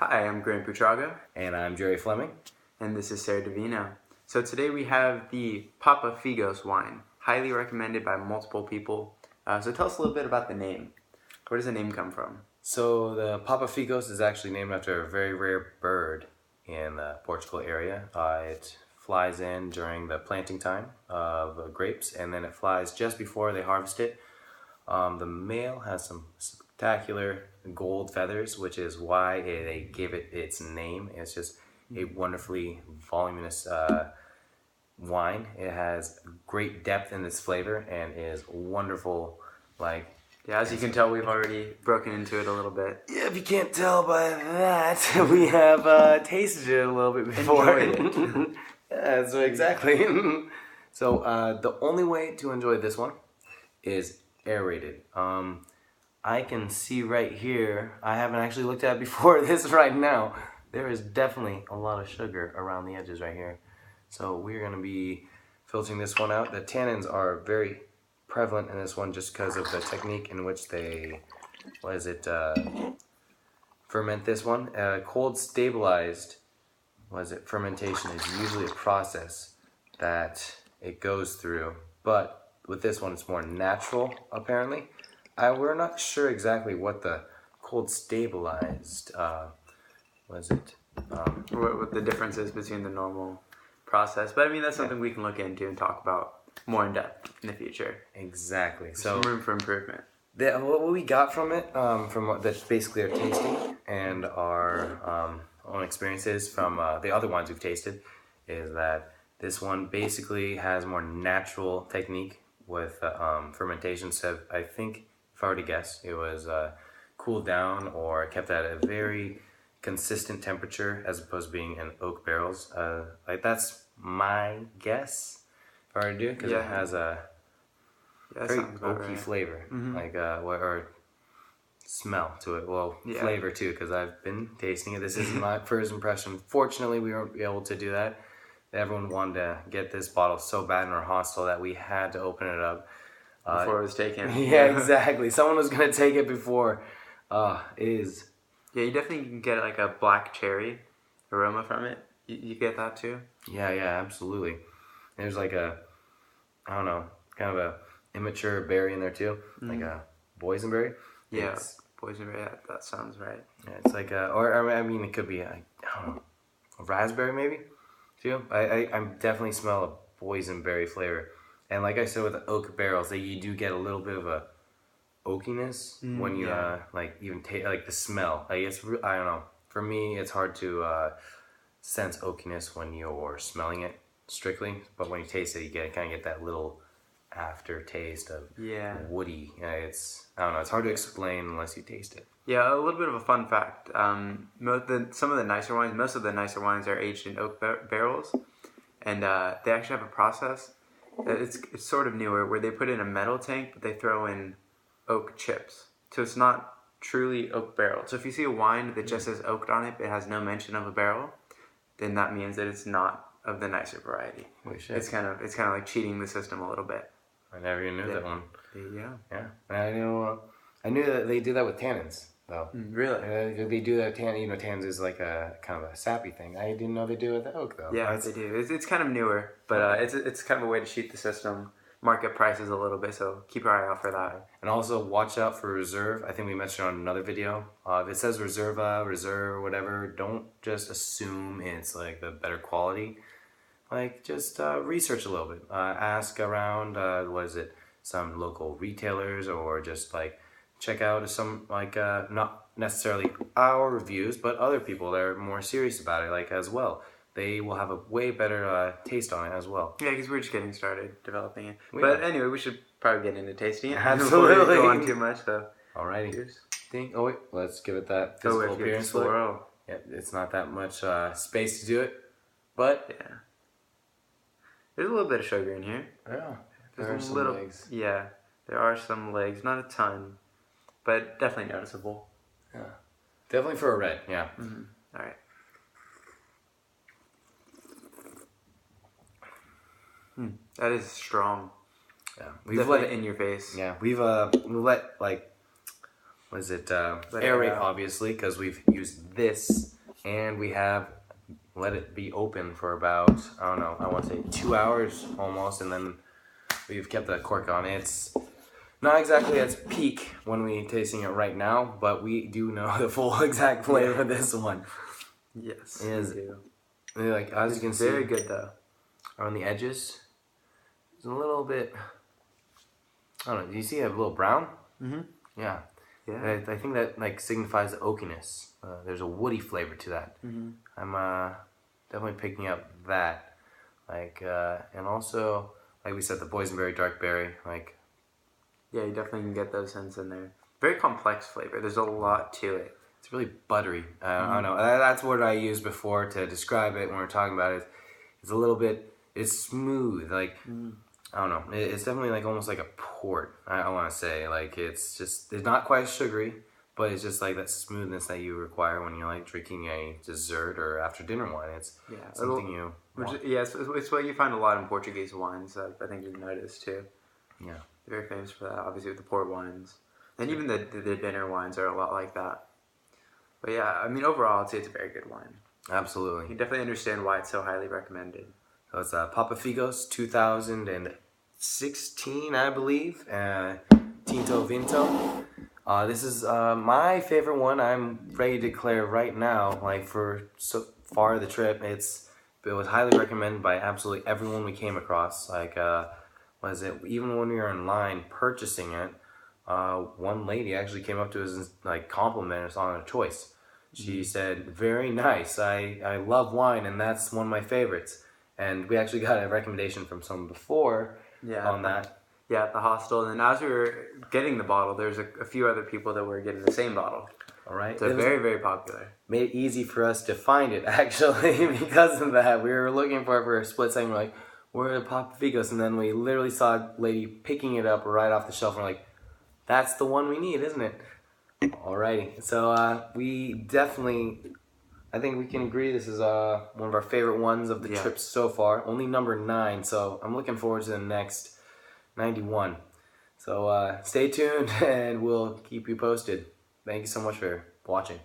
Hi, I'm Graham Putraga. And I'm Jerry Fleming. And this is Sarah Vino. So today we have the Papa Figos wine, highly recommended by multiple people. So tell us a little bit about the name. Where does the name come from? So the Papa Figos is actually named after a very rare bird in the Portugal area. It flies in during the planting time of grapes, and then it flies just before they harvest it. The male has some spectacular gold feathers, which is why they give it its name. It's just a wonderfully voluminous wine. It has great depth in its flavor and is wonderful. Yeah, as you can tell, we've already broken into it a little bit. Yeah, if you can't tell by that, we have tasted it a little bit before. Enjoyed it. Yeah, so exactly. So the only way to enjoy this one is aerated. I can see right here, I haven't actually looked at it before this right now, there is definitely a lot of sugar around the edges right here. So we're going to be filtering this one out. The tannins are very prevalent in this one just because of the technique in which they, ferment this one. Cold stabilized, fermentation is usually a process that it goes through, but with this one it's more natural apparently. We're not sure exactly what the cold stabilized, what What the difference is between the normal process. But I mean, that's something we can look into and talk about more in depth in the future. Exactly. There's so some room for improvement. What we got from it, that's basically our tasting and our own experiences from the other wines we've tasted, is that this one basically has more natural technique with fermentation. So I think, if I were to guess, it was cooled down or kept at a very consistent temperature as opposed to being in oak barrels. That's my guess, if I were to do it, because it has a very oaky flavor, or smell to it. Well, flavor too, because I've been tasting it. This is my first impression. Fortunately, we weren't able to do that. Everyone wanted to get this bottle so bad in our hostel that we had to open it up before it was taken. Yeah, exactly. Someone was gonna take it before. It is. Yeah, you definitely can get like a black cherry aroma from it. You get that too? Yeah, absolutely. There's like a, I don't know, kind of a immature berry in there too, like a boysenberry. Yeah, boysenberry. That sounds right. Yeah, it's like I mean, it could be I don't know, a raspberry maybe too. I definitely smell a boysenberry flavor, and like I said with the oak barrels, you do get a little bit of a oakiness when you even taste like the smell. I don't know. For me, it's hard to sense oakiness when you're smelling it strictly, but when you taste it, you kind of get that little aftertaste of woody. It's, I don't know, it's hard to explain unless you taste it. Yeah, a little bit of a fun fact. Some of the nicer wines, most of the nicer wines are aged in oak barrels, and they actually have a process. It's sort of newer where they put in a metal tank, but they throw in oak chips. So it's not truly oak barrel. So if you see a wine that just says oaked on it, but it has no mention of a barrel, then that means that it's not of the nicer variety. It's kind of like cheating the system a little bit. I never even knew that one. Yeah. Yeah. And I knew that they do that with tannins though. Really? They do that tannins is like a kind of a sappy thing. I didn't know they do it with the oak though. Yeah, they do. It's kind of newer, but it's kind of a way to cheat the system, mark up prices a little bit, so keep your eye out for that. And also watch out for reserve. I think we mentioned on another video. If it says reserve, whatever, don't just assume it's like the better quality. Just research a little bit. Ask around, some local retailers, or just check out some not necessarily our reviews, but other people that are more serious about it as well. They will have a way better taste on it as well. Yeah, because we're just getting started developing it. Anyway, we should probably get into tasting it. Absolutely. Before we go on too much, though. Alrighty. Cheers. Oh wait, let's give it that physical appearance. Swirl. Yep, it's not that much space to do it, but yeah. There's a little bit of sugar in here. Yeah. There are some legs. Yeah, there are some legs. Not a ton, but definitely noticeable. Yeah. Definitely for a red, yeah. Mm-hmm. All right. That is strong. Yeah. We've let it in your face. Yeah. We've let aerate, obviously, because we've used this, and we have let it be open for about, I don't know, I want to say 2 hours almost, and then we've kept the cork on. It's not exactly at its peak when we're tasting it right now, but we do know the full exact flavor of this one. Yes, It is, we do. like, as you can see, Very good though. on the edges, it's a little bit, I don't know, do you see a little brown? Mm-hmm. Yeah. Yeah. I think that like signifies the oakiness. There's a woody flavor to that. Mm-hmm. I'm definitely picking up that. And also, like we said, the boysenberry, dark berry. Yeah, you definitely can get those scents in there. Very complex flavor. There's a lot to it. It's really buttery. I don't know. That's what I used before to describe it when we're talking about it. It's a little bit. It's smooth. I don't know. It's definitely like almost like a port. I want to say it's not quite sugary, but it's just like that smoothness that you require when you're like drinking a dessert or after dinner wine. It's something you want. It's what you find a lot in Portuguese wines. I think you've noticed too. Yeah, they're very famous for that. Obviously with the port wines, and even the dinner wines are a lot like that. But yeah, I mean overall, I'd say it's a very good wine. absolutely. You can definitely understand why it's so highly recommended. So it's Papa Figos 2016, I believe. Tinto Vinto. This is my favorite one. I'm ready to declare right now. Like for so far the trip, it was highly recommended by absolutely everyone we came across. Even when we were in line purchasing it, one lady actually came up to us and like complimented us on our choice. She said, "Very nice. I love wine, and that's one of my favorites." And we actually got a recommendation from someone before on that. Yeah, at the hostel. And as we were getting the bottle, there's a few other people that were getting the same bottle. All right. So very, very popular. Made it easy for us to find it, actually, because of that. We were looking for it for a split second. We're like, where are the Papa Figos? And then we literally saw a lady picking it up right off the shelf. And we're like, that's the one we need, isn't it? Alrighty. So we definitely... I think we can agree this is one of our favorite ones of the trip so far. Only number 9, so I'm looking forward to the next 91. So stay tuned and we'll keep you posted. Thank you so much for watching.